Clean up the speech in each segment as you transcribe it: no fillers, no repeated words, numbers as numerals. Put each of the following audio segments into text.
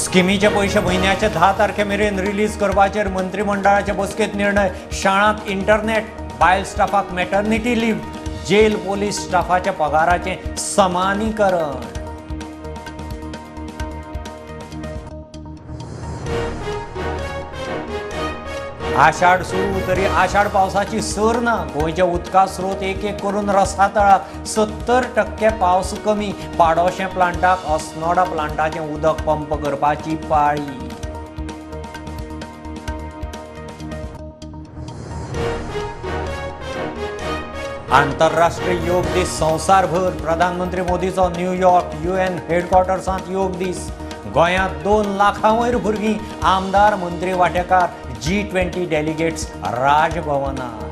स्किमीचे पैसे महिन्याच्या 10 तारखेमेरेन रिलीज करपाचेर मंत्रिमंडळाच्या बसकेत निर्णय. शाळांत इंटरनेट, बायल स्टाफाक मॅटर्निटी लीव्ह, जेल पोलीस स्टाफाच्या पगाराचे समानीकरण. आषाढ सुरू तरी आषाढ पावसाची सर ना. गोंयच्या उदका स्रोत एक एक करून रसातळा. 70% पावस कमी. पाडोशे प्लांटाक अस्नोडा प्लांटाचे उदक पंप करपाची पाळी. आंतरराष्ट्रीय योग दीस संवसारभर. प्रधानमंत्री मोदीचो न्यूयॉर्क UN हेडक्वॉर्टर्सांत योग दीस. गोंयांत 2 लाखां वयर भुरगीं. आमदार मंत्री वांटेकार. G20 delegates राजभवनार.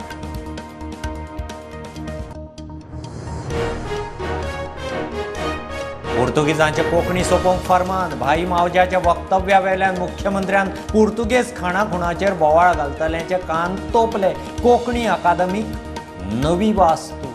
पोर्तुगीजांचे कोंकणी सोंपोवंक फर्मान. भाई मावज्याच्या वक्तव्या वेल्यान मुख्यमंत्र्यान पुर्तुगेज खाणाखुणाचेर बोवाळ घालतल्यांचे कान तोपले. कोंकणी अकादमीक नवी वास्तू.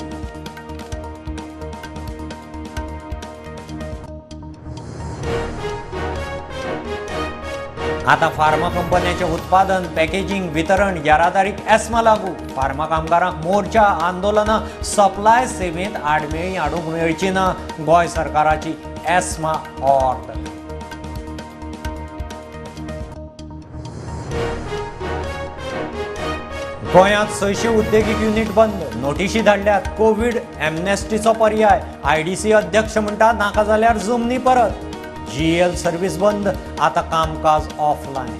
आता फार्मा कंपन्यांचे उत्पादन, पॅकेजिंग, वितरण येरादारीक एस्मा लागू. फार्मा कामगारांक मोर्चा, आंदोलनां. सप्लाय सेवेंत आडमेळी हाडूंक मेळची ना. गोंय सरकाराची एस्मा ऑर्डर. गोंयांत 600 उद्देगीक युनिट बंद. नोटीशी धाडल्यात. कोविड एमनेस्टीचो पर्याय. IDC अध्यक्ष म्हणटा नाका जाल्यार जमनी परत. GL सर्व्हिस बंद. आता कामकाज ऑफलायन.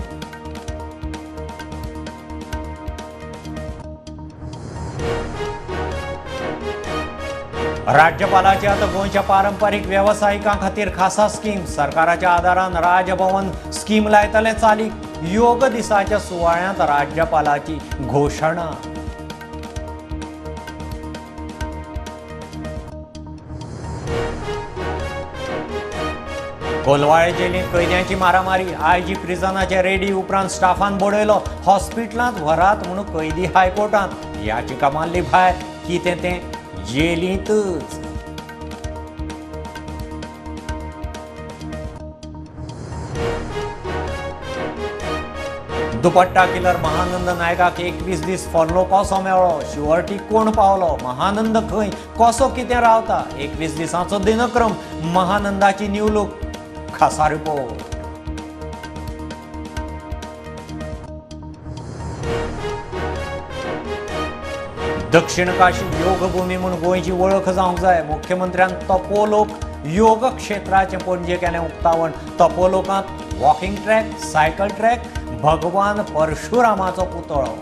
राज्यपालाची आता गोंयच्या पारंपारीक वेवसायिकां खातीर खासा स्कीम. सरकाराच्या आदारान राजभवन स्कीम लायतले चालीक. योग दिसाच्या सुवाळ्यांत राज्यपालाची घोशणा. कोलवाळे जेलींत कैद्यांची मारामारी. IG प्रिझनाचे रेडी उपरांत स्टाफान बडयलो. हॉस्पिटलांत व्हरात म्हणून कैदी हायकोर्टांत. याचिका मारली भायर. कितें तें जेलींतच. दुपट्टा किलर महानंद नायकाक 21 दीस फॉलो कसो मेळ्ळो. शुअर्टी कोण पावलो. महानंद खंय, कसो कितें रावता. 21 दिसांचो दिनक्रम. महानंदाची न्यू लूक. खासा रिपोर्ट. दक्षिण काशी योग भूमी म्हणून गोंयची वळख जावंक जाय. मुख्यमंत्र्यान तपोलोक योग क्षेत्राचे पणजे केलें उक्तावण. तपोलोकांत वॉकिंग ट्रॅक, सायकल ट्रॅक. भगवान परशुरामाचो पुतळो.